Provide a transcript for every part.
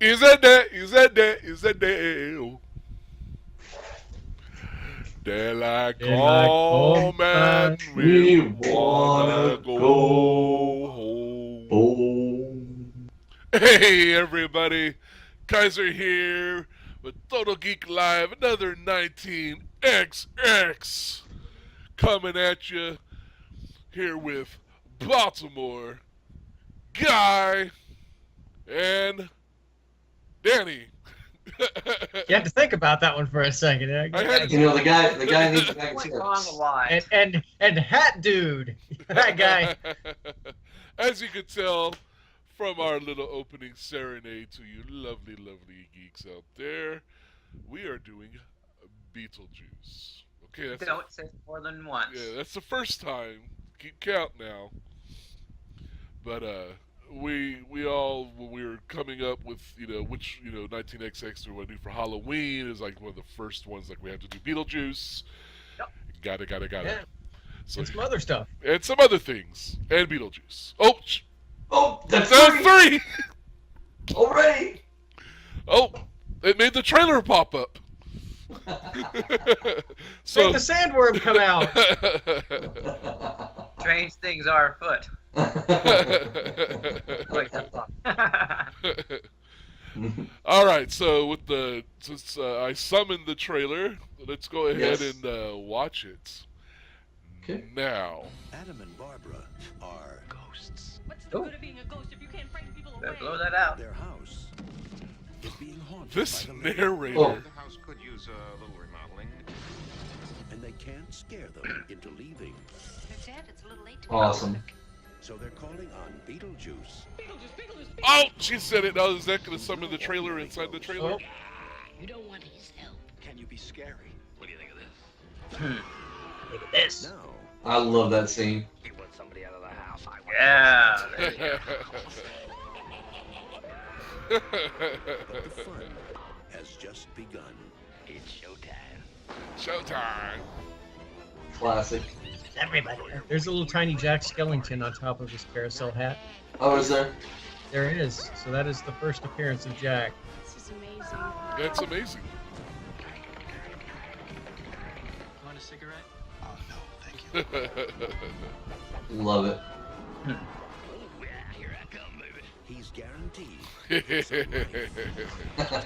Is that that? Is that that? Is that that? Daylight Daylight come come and and we We wanna wanna go go home. home. Hey everybody, Kaiser here with Total Geek Live, another 19XX coming at you here with Baltimore, Guy, and Danny. You have to think about that one for a second. I had You know, the guy needs back Went chips. on the line. And Hat Dude, that guy. As you could tell from our little opening serenade to you lovely, lovely geeks out there, we are doing Beetlejuice. Okay, Don't say more than once. yeah, that's the first time. Keep count now. But we all when we were coming up with which 19XX we want to do for Halloween is like one of the first ones, like we had to do Beetlejuice. Yep. Got it. Yeah. So And some other stuff. and some other things and Beetlejuice. Oh, Oh, that's three. already. Oh, it made the trailer pop up. So Made the sandworm come out. Strange things are afoot. Like that song. all right. So since I summoned the trailer, let's go ahead Yes. and watch it. Okay. Now, Adam and Barbara are ghosts. What's the good of being a ghost if you can't frighten people away? Better blow that out. Their house is being haunted this by the living, narrator. Oh. The house could use a little remodeling. and they can't scare them into leaving. Dad, it's a little late to Awesome. So they're calling on Beetlejuice. Oh, she said it. Now is that going to summon the trailer inside the trailer? Oh. You don't want his help. Can you be scary? What do you think of this? Look at this. Now, I love that scene. You want somebody out of the house. I want Yeah. There you go. but the fun has just begun. It's showtime. Showtime. Classic. Everybody. There's a little tiny Jack Skellington on top of his carousel hat. Oh, is there? There it is. So that is the first appearance of Jack. This is amazing. That's amazing. Want a cigarette? Oh no, thank you. Love it. Yeah, here I come, baby. He's guaranteed.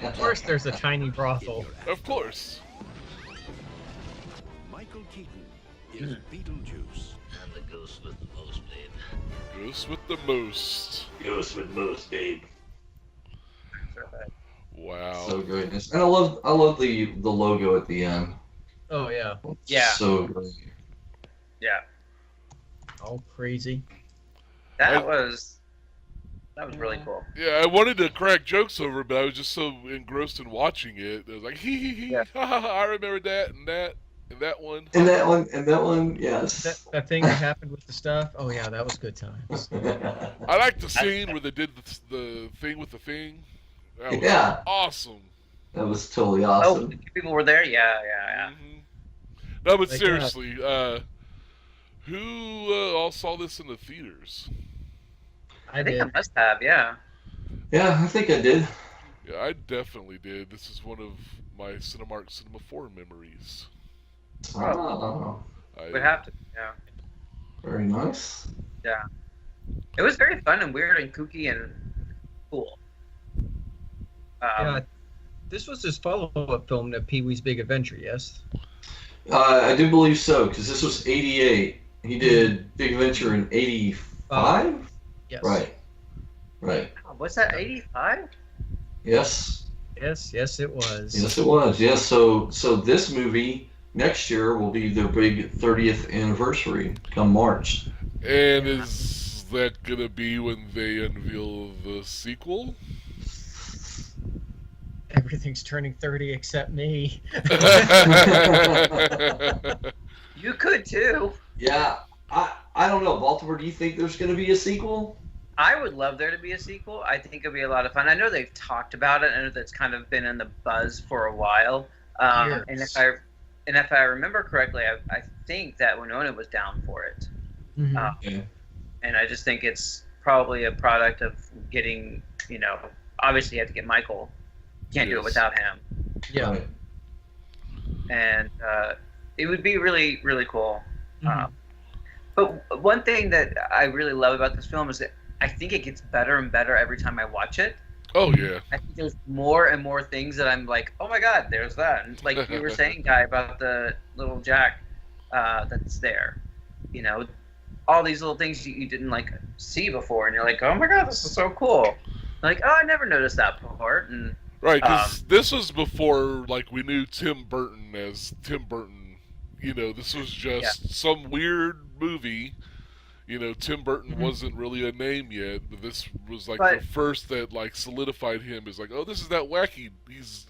Of course, there's a tiny in brothel. your Of course. Michael Keaton is Beetlejuice. I'm the ghost with the most, babe. Goes with the most. Goes with most, babe. Wow. So great. And I love the logo at the end. Oh yeah. Yeah. So great. Yeah. All crazy. That was really cool. Yeah, I wanted to crack jokes over it, but I was just so engrossed in watching it. I was like, hee hee hee, Yeah. ha ha ha, I remember that and that and that one. And that one, yes. That thing that happened with the stuff. Oh yeah, that was good times. I like the scene where they did the thing with the thing. That was Yeah. awesome. That was totally Oh, awesome. people were there? Yeah. Mhm. No, but Like seriously, who all saw this in the theaters? I I think I did. must have, yeah. Yeah, I think I did. Yeah, I definitely did. This is one of my Cinemark Cinema 4 memories. Oh, Would have to, yeah. very nice. It was very fun and weird and kooky and cool. Yeah. This was his follow-up film to Pee-wee's Big Adventure. Yes. I do believe so, because this was 88. He did Big Adventure in 85? Yes. Right. Right. Was that 85? Yes. Yes. Yes, it was. Yes, it was. Yes, so this movie next year will be their big 30th anniversary come March. And is that gonna be when they unveil the sequel? Everything's turning 30 except me. You could too. Yeah, I don't know. Baltimore, do you think there's going to be a sequel? I would love there to be a sequel. I think it'd be a lot of fun. I know they've talked about it. I know that's kind of been in the buzz for a while. And Years. if I remember correctly, I think that Winona was down for it. Mhm. Yeah. And I just think it's probably a product of getting, obviously you have to get Michael. Can't do it Yes. without him. Yeah. Right. And it would be really, really cool. Mhm. But one thing that I really love about this film is that I think it gets better and better every time I watch it. Oh yeah. I think there's more and more things that I'm like, oh my god, there's that. And like you were saying, Guy, about the little Jack that's there. You know, all these little things you didn't like see before, and you're like, oh my god, this is so cool. Like, oh, I never noticed that part. And Right, because this was before like we knew Tim Burton as Tim Burton. You know, this was just some weird movie. You know, Tim Burton wasn't really a name yet, but this was like the first that like solidified him as like, oh, this is that wacky. He's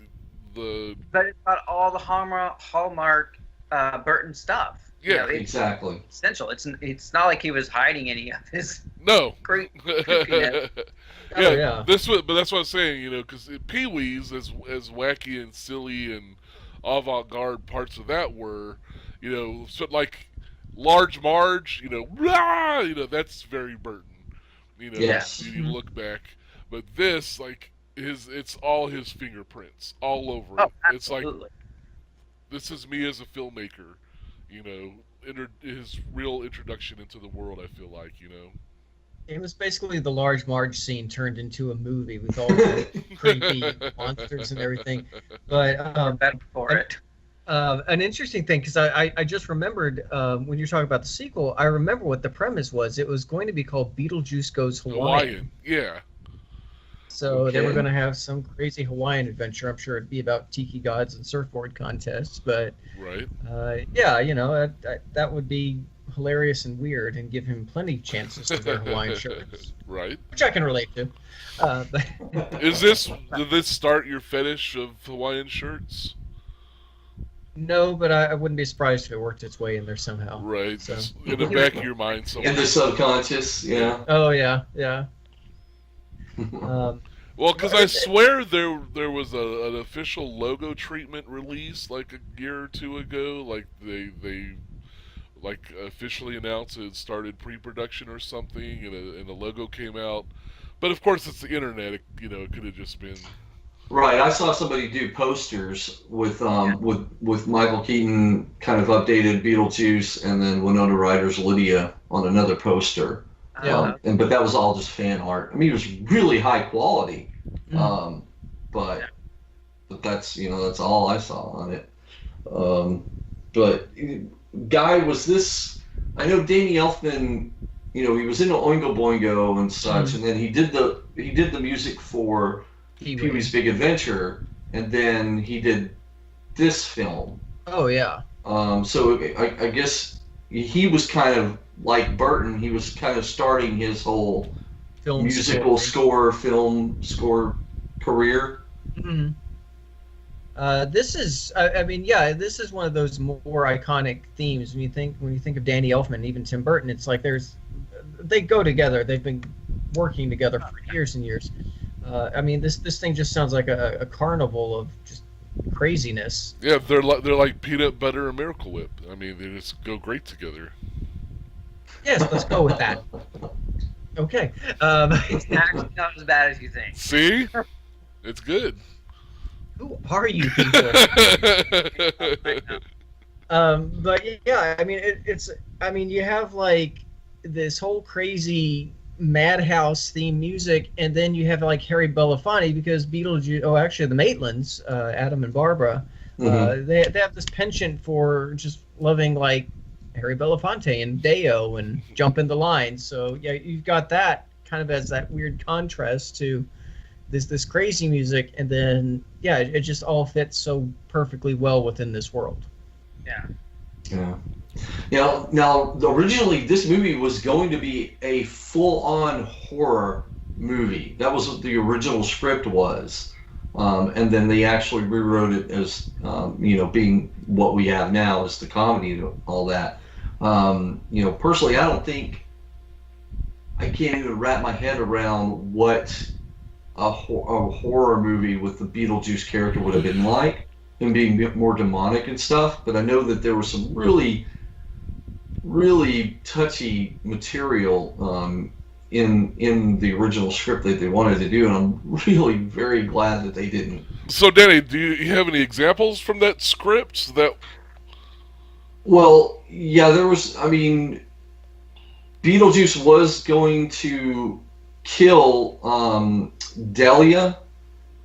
the. But it's got all the Hallmark Burton stuff. Yeah, you know, it's Exactly. essential. It's not like he was hiding any of his No. creepiness. Yeah, yeah. but that's what I'm saying. You know, because Pee-wee's as wacky and silly and avant-garde parts of that were, you know, so like Large Marge. You know, rah, you know that's very Burton. You know, Yes. you look back, but this like it's all his fingerprints all over Oh, it. It's like absolutely. this is me as a filmmaker. You know, his real introduction into the world. I feel like, you know. It was basically the Large Marge scene turned into a movie with all the creepy monsters and everything. But Better for it. an interesting thing, because I just remembered when you're talking about the sequel, I remember what the premise was. It was going to be called Beetlejuice Goes Hawaiian. Yeah. So they were Okay. going to have some crazy Hawaiian adventure. I'm sure it'd be about tiki gods and surfboard contests. But Right. yeah, you know, that would be hilarious and weird, and give him plenty chances to wear Hawaiian shirts, Right. which I can relate to. But Did this start your fetish of Hawaiian shirts? no, but I wouldn't be surprised if it worked its way in there somehow. Right. So. Just in the back of your mind somewhere. In the subconscious, yeah. Oh yeah, yeah. Well, because I swear there was an official logo treatment release like a year or two ago. Like they like officially announced it started pre-production or something, and a logo came out. But of course, it's the internet. It could have just been. Right, I saw somebody do posters with Michael Keaton kind of updated Beetlejuice, and then Winona Ryder's Lydia on another poster. Yeah. But that was all just fan art. I mean, it was really high quality. But that's that's all I saw on it. But Guy, was this? I know Danny Elfman. He was in Oingo Boingo and such, and then he did the music for Pee-wee's Big Adventure, and then he did this film. Oh yeah. So I guess he was kind of like Burton. He was kind of starting his whole Film musical film score career. Mm-hmm. This is, I mean, yeah, this is one of those more iconic themes. When you think of Danny Elfman, even Tim Burton, it's like they go together. They've been working together for years and years. I mean, this thing just sounds like a carnival of just craziness. Yeah, they're like peanut butter and Miracle Whip. I mean, they just go great together. Yes, let's go with that. Okay. It's actually not as bad as you think. See, it's good. Who are you people? But yeah, I mean, it's. I mean, you have like this whole crazy madhouse theme music, and then you have like Harry Belafonte, because Beetlejuice. Oh, actually, the Maitlands, Adam and Barbara, they have this penchant for just loving like Harry Belafonte and Deo and Jump in the Line. So yeah, you've got that kind of as that weird contrast to this crazy music, and then yeah, it just all fits so perfectly well within this world. Yeah. Now, originally this movie was going to be a full-on horror movie. That was what the original script was, and then they actually rewrote it as being what we have now as the comedy and all that. Personally, I can't even wrap my head around what a horror movie with the Beetlejuice character would have been like, and being more demonic and stuff. But I know that there was some really, really touchy material in the original script that they wanted to do, and I'm really very glad that they didn't. So, Danny, do you have any examples from that script that? Well, yeah, there was. I mean, Beetlejuice was going to kill Delia.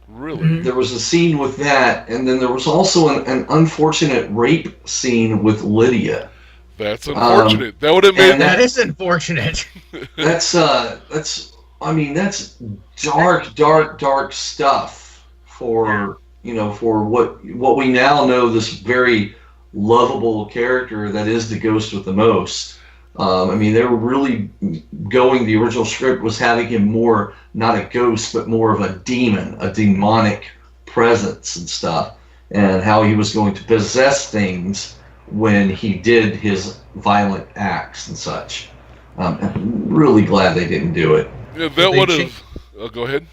Really? There was a scene with that, and then there was also an unfortunate rape scene with Lydia. That's unfortunate. That would have made That is unfortunate. That's I mean, that's dark stuff for for what we now know, this very lovable character that is the Ghost with the most. I mean, they were really going. The original script was having him more not a ghost, but more of a demon, a demonic presence and stuff, and how he was going to possess things when he did his violent acts and such. I'm really glad they didn't do it. Yeah, that would have. Go ahead.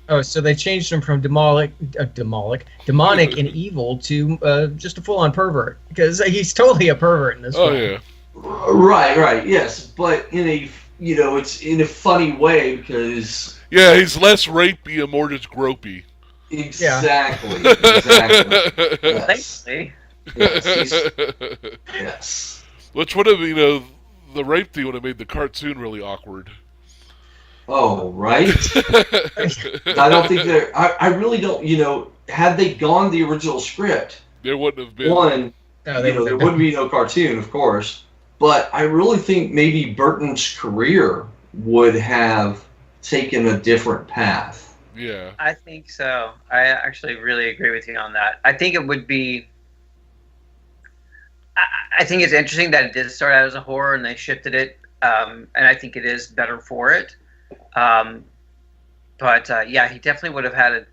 Oh, so they changed him from demonic and evil to just a full-on pervert, because he's totally a pervert in this film. Oh yeah. Right, yes, but in a it's in a funny way because yeah, he's less rapey and more just gropey. Exactly. Yes. Thankfully. Yes. Which would have the rape thing would have made the cartoon really awkward. Oh, right. I don't think they're. I really don't. Had they gone the original script, there wouldn't have been No, there wouldn't be no cartoon, of course. But I really think maybe Burton's career would have taken a different path. Yeah. I think so. I actually really agree with you on that. I think it would be. I think it's interesting that it did start out as a horror and they shifted it, and I think it is better for it. But yeah, he definitely would have had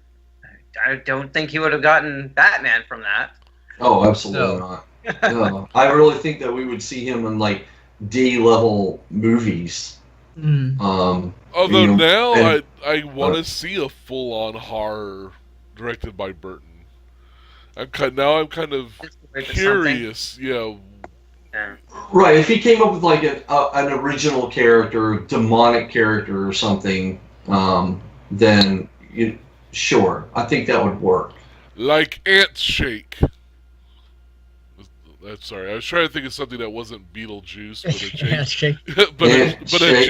I don't think he would have gotten Batman from that. Oh, absolutely not. No, I really think that we would see him in like D-level movies. Although now I want to see a full-on horror directed by Burton. I'm kind of curious. Yeah. Right. If he came up with like an original character, demonic character or something, then sure, I think that would work. Like Ant Shake. Sorry, I was trying to think of something that wasn't Beetlejuice, but a Jake. Shake. but a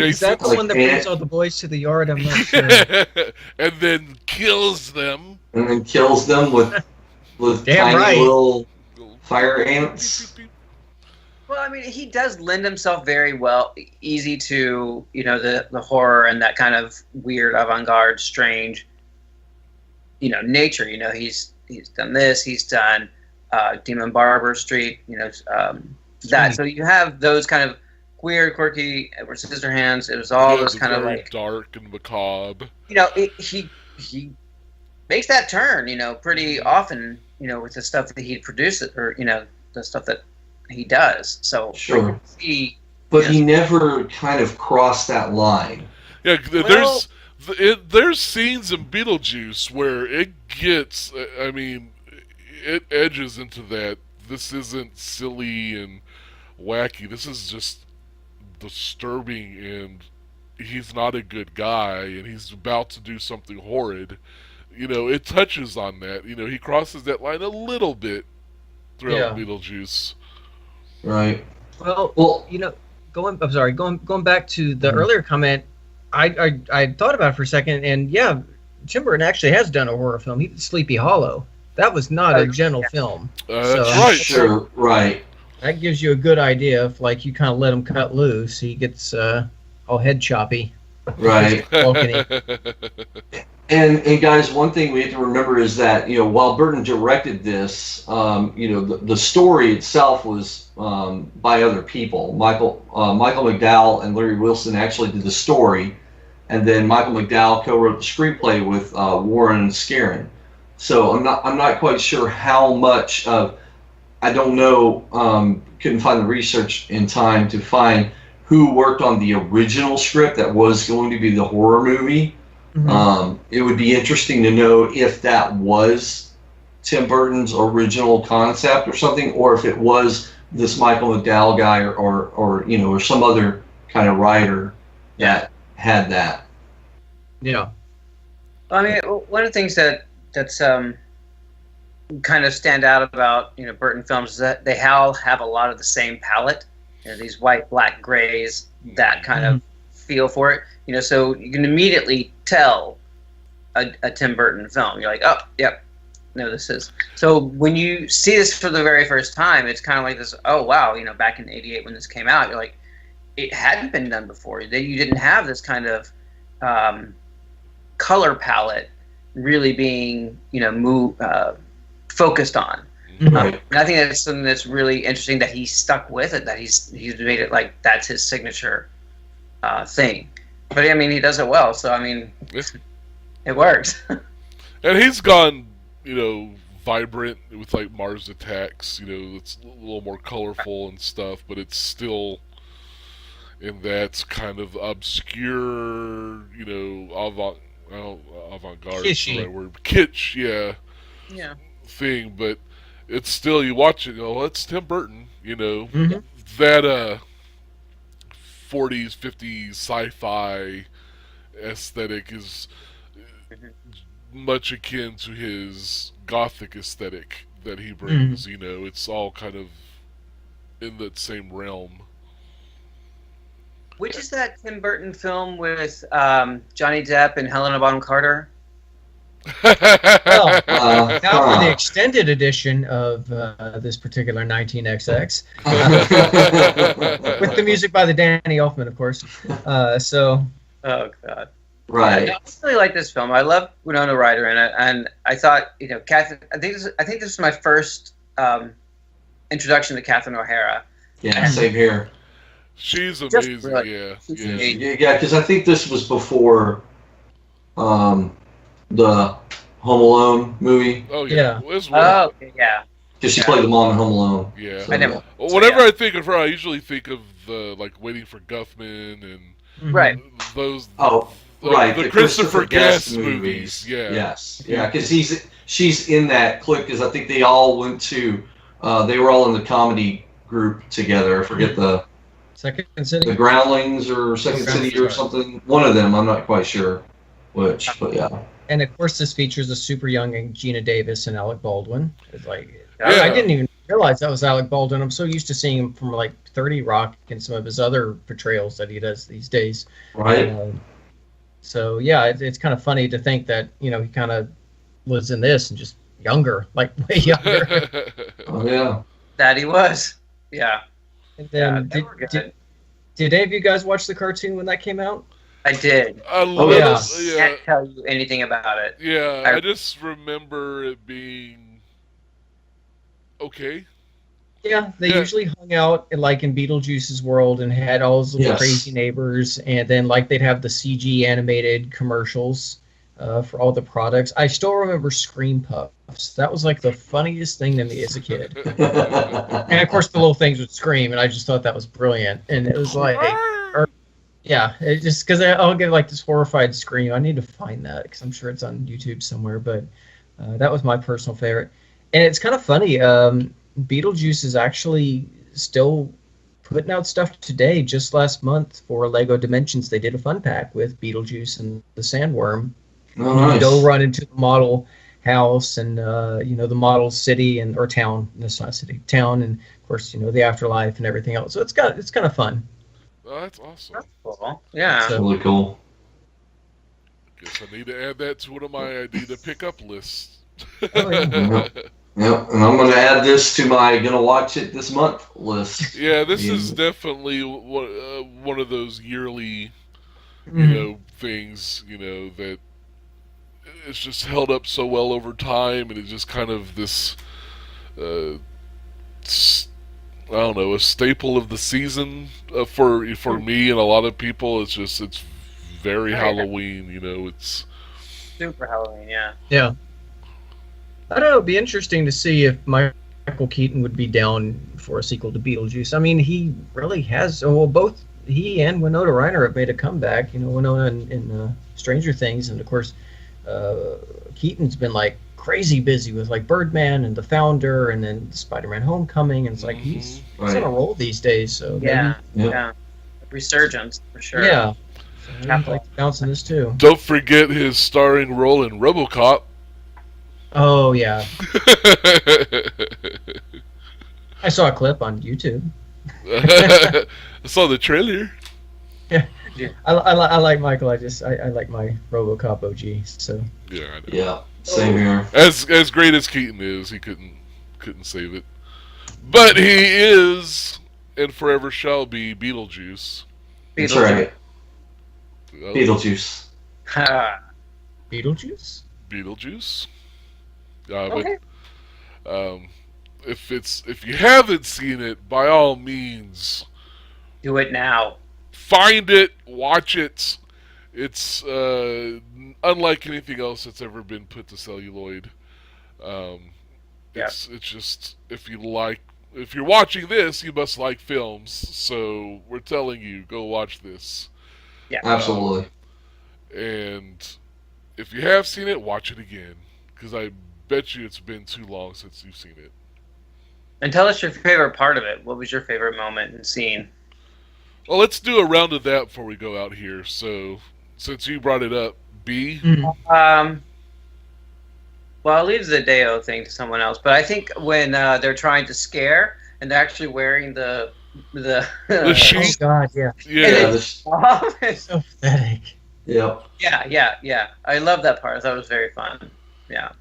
Is that the like one that Ant. brings all the boys to the yard? I'm not sure. And then kills them. And then kills them with Damn tiny right. little fire ants. Well, I mean, he does lend himself very well, easy to the horror and that kind of weird, avant-garde, strange, nature. He's done this. He's done Demon Barber Street. That. So you have those kind of weird, quirky. Edward Scissorhands. It was all those kind of like dark and macabre. He makes that turn. Pretty often. With the stuff that he produces, or the stuff that he does. So Sure. He never kind of crossed that line. Yeah, there's scenes in Beetlejuice where it gets. I mean, it edges into that. This isn't silly and wacky. This is just disturbing, and he's not a good guy, and he's about to do something horrid. It touches on that. He crosses that line a little bit throughout Beetlejuice. I'm Right. going back to the earlier comment. I thought about it for a second, and yeah, Tim Burton actually has done a horror film. He did Sleepy Hollow. That was not a gentle film. That's right. Sure. Right. That gives you a good idea if, like, you kind of let him cut loose, he gets all head choppy. Right. Balcony. And guys, one thing we have to remember is that while Burton directed this, the story itself was by other people. Michael McDowell and Larry Wilson actually did the story, and then Michael McDowell co-wrote the screenplay with Warren Scarron. So I'm not quite sure how much of. I don't know. Couldn't find the research in time to find who worked on the original script that was going to be the horror movie. Mm-hmm. It would be interesting to know if that was Tim Burton's original concept or something, or if it was this Michael McDowell guy or some other kind of writer that had that. Yeah. I mean, one of the things that's kind of stand out about Burton films is that they all have a lot of the same palette. These white, black, grays, that kind of feel for it. So you can immediately tell a Tim Burton film. You're like, oh, yep, no, this is. So when you see this for the very first time, it's kind of like this. Oh wow, back in '88 when this came out, you're like, it hadn't been done before. You didn't have this kind of color palette really being focused on. And I think that's something that's really interesting that he stuck with it, that he's made it like that's his signature thing. But I mean, he does it well, so I mean, it works. And he's gone, vibrant with like Mars Attacks. It's a little more colorful and stuff, but it's still in that kind of obscure, avant-garde, Kitschy. word, kitsch, Yeah. thing. But it's still, you watch it, that's Tim Burton. Mm-hmm. That 40s, 50s sci-fi aesthetic is much akin to his gothic aesthetic that he brings. It's all kind of in that same realm. Which is that Tim Burton film with Johnny Depp and Helena Bonham Carter? Well, now for the extended edition of this particular 19XX, with the music by the Danny Elfman, of course. So. Oh God. Right. I really like this film. I love Winona Ryder in it, and I thought, Catherine. I think this was my first introduction to Catherine O'Hara. Yeah, same here. She's amazing. Yeah. Yeah, because I think this was before the Home Alone movie. Oh Yeah. Oh, okay, yeah. Because she played the mom in Home Alone. Yeah. So, I never. Well, whenever I think of her, I usually think of the Waiting for Guffman and Right. those. Oh, right. The Christopher Guest movies. Yeah. Yes. Yeah, because she's in that clique. Because I think they all went to. They were all in the comedy group together. I forget the Second City. Groundlings or Second City or something. One of them. I'm not quite sure which, but yeah. And of course, this features a super young Gina Davis and Alec Baldwin. It's like Yeah. I didn't even realize that was Alec Baldwin. I'm so used to seeing him from like 30 Rock and some of his other portrayals that he does these days. Right. So yeah, it's kind of funny to think that he kind of was in this and just younger, like way younger. Oh yeah. That he was. Yeah. And then they were good. did any of you guys watch the cartoon when that came out? I did. I love yeah. yeah. Can't tell you anything about it. Yeah, I just remember it being okay. Yeah, they usually hung out in Beetlejuice's world and had all those little crazy neighbors, and then they'd have the CG animated commercials for all the products. I still remember Scream Puffs. That was the funniest thing to me as a kid. And of course the little things would scream, and I just thought that was brilliant. And it was yeah, it just because I'll get this horrified scream. I need to find that because I'm sure it's on YouTube somewhere. But that was my personal favorite, and it's kind of funny. Beetlejuice is actually still putting out stuff today. Just last month for Lego Dimensions, they did a fun pack with Beetlejuice and the Sandworm. Oh, nice. You go run into the model house and the model city or town. That's not city, town, and of course the afterlife and everything else. So it's kind of fun. Oh, that's awesome. That's cool. Yeah. That's really cool. Guess I need to add that to one of my I need to pick up lists. Oh, yeah. Yep, and I'm going to add this to my gonna watch it this month list. Yeah, this is definitely one of those yearly, things, that it's just held up so well over time, and it's just kind of this, I don't know, a staple of the season for me and a lot of people. It's very Halloween, it's Super Halloween, yeah. Yeah. I don't know. It'd be interesting to see if Michael Keaton would be down for a sequel to Beetlejuice. I mean, he really has. Well, both he and Winona Ryder have made a comeback. Winona in Stranger Things, and of course, Keaton's been crazy busy with Birdman and The Founder, and then Spider-Man: Homecoming, and it's he's on a roll these days. So yeah. Resurgence for sure. Yeah. I'd like to bounce in this too. Don't forget his starring role in RoboCop. Oh yeah, I saw a clip on YouTube. I saw the trailer. I like Michael. I like my RoboCop OG. So Yeah, I know. Yeah, same here. As great as Keaton is, he couldn't save it. But he is and forever shall be Beetlejuice. That's right. Well, Beetlejuice. Beetlejuice. Beetlejuice. Okay. But if you haven't seen it, by all means, Do it now. find it, watch it. It's unlike anything else that's ever been put to celluloid. It's just if you're watching this, you must like films. So we're telling you, go watch this. Yeah. Absolutely. And if you have seen it, watch it again, because I bet you it's been too long since you've seen it. And tell us your favorite part of it. What was your favorite moment and scene? Well, let's do a round of that before we go out here. So, since you brought it up, B. Well, I'll leave the Deo thing to someone else. But I think when they're trying to scare and they're actually wearing the The Oh sheet. God, yeah. Yeah. Yeah. So pathetic. Yep. yeah. I love that part. I thought it was very fun. Yeah.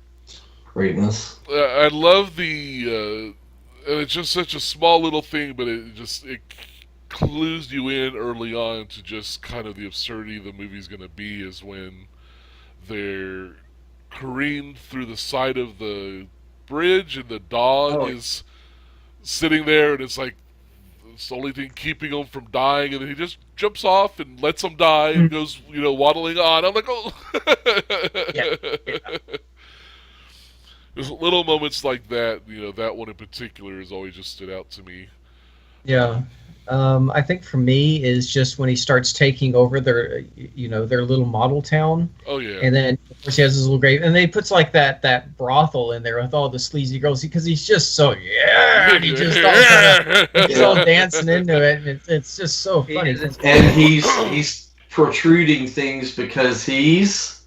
Greatness. I love the. And it's just such a small little thing, but it clues you in early on to just kind of the absurdity the movie's going to be, is when they're careened through the side of the bridge and the dog is sitting there, and it's like it's the only thing keeping him from dying, and then he just jumps off and lets him die and goes, waddling on. I'm like, oh. Yeah. There's little moments like that. That one in particular has always just stood out to me. Yeah. I think for me is just when he starts taking over their little model town, Oh yeah. and then of course he has his little grave, and then he puts like that brothel in there with all the sleazy girls because he's just so and he just he's all dancing into it, and it's just so funny. And he's protruding things because he's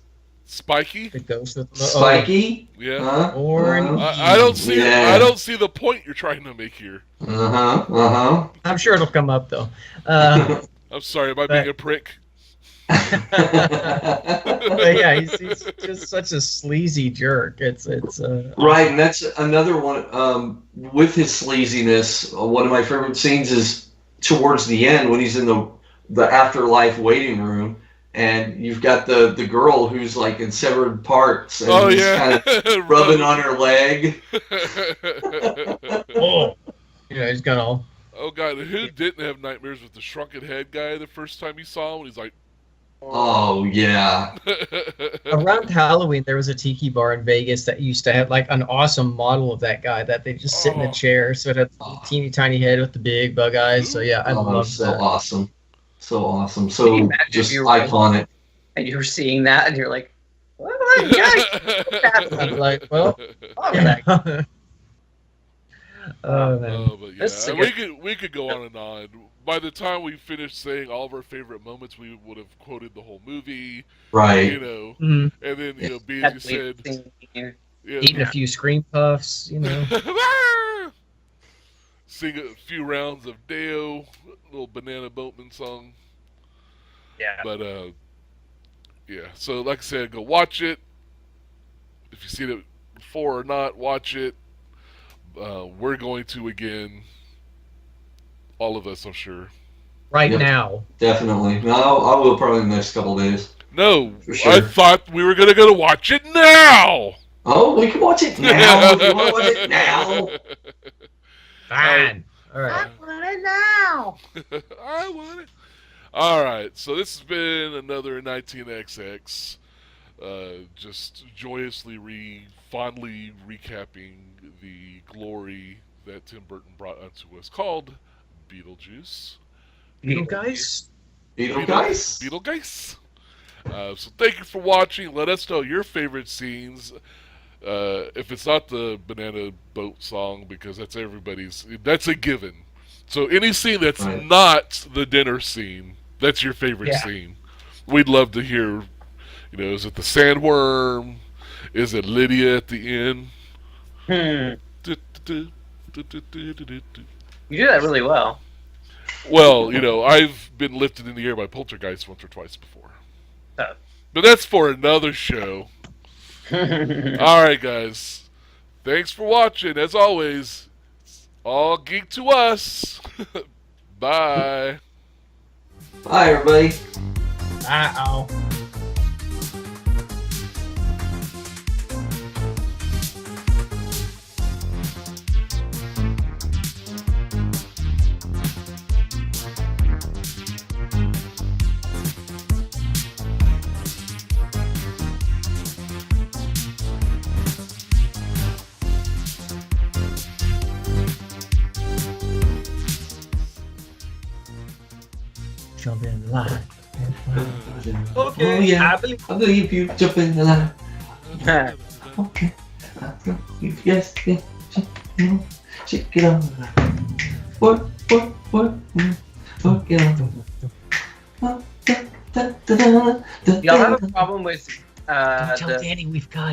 Spiky. The ghost with spiky. Yeah. Orange. I don't see. Yeah. I don't see the point you're trying to make here. I'm sure it'll come up though. I'm sorry. Am I being a prick? But yeah, he's just such a sleazy jerk. It's Right, and that's another one. With his sleaziness, one of my favorite scenes is towards the end when he's in the afterlife waiting room, and you've got the girl who's like in severed parts, and he's kind of rubbing on her leg. He's got all. Oh God, who didn't have nightmares with the shrunken head guy the first time he saw him? He's like, oh yeah. Around Halloween, there was a tiki bar in Vegas that used to have like an awesome model of that guy that they just sit in a chair, so it had a teeny tiny head with the big bug eyes. So yeah, I love so that. awesome. So awesome. Can you So imagine just if you were- iconic. And you were seeing that, and you're like, what? Guys, I'm like, well, oh, that- oh man. but yeah, This is a we could go on and on. By the time we finished saying all of our favorite moments, we would have quoted the whole movie. Right. Mhm. And then B, as you said, Eating a few scream puffs, sing a few rounds of Deo, little Banana Boatman song. Yeah. But yeah. So like I said, go watch it. If you've seen it before or not, watch it. We're going to again. All of us, I'm sure. Right Yep. now. Definitely. No, I will probably in the next couple days. No, For sure. I thought we were gonna go to watch it now. Oh, we can watch it now. If you want to watch it now. Fine. All right. I want it. All right, so this has been another 19XX. Just joyously, fondly recapping the glory that Tim Burton brought unto us, called Beetlejuice. You guys. Beetlejuice. So thank you for watching. Let us know your favorite scenes. If it's not the Banana Boat song, because that's everybody's, that's a given. So any scene that's Right. not the dinner scene, that's your favorite Yeah. scene. we'd love to hear. Is it the sandworm? Is it Lydia at the end? You do that really well. Well, I've been lifted in the air by poltergeist once or twice before. Oh. But that's for another show. All right, guys. Thanks for watching. As always, it's all geek to us. Bye. Bye, everybody. Uh-oh. Jump in the line. Okay, Oh, yeah. I believe you jump in the line. Okay. Yes, yeah. Shake it on. What? Work it on. Y'all have a problem with Don't tell the Danny we've got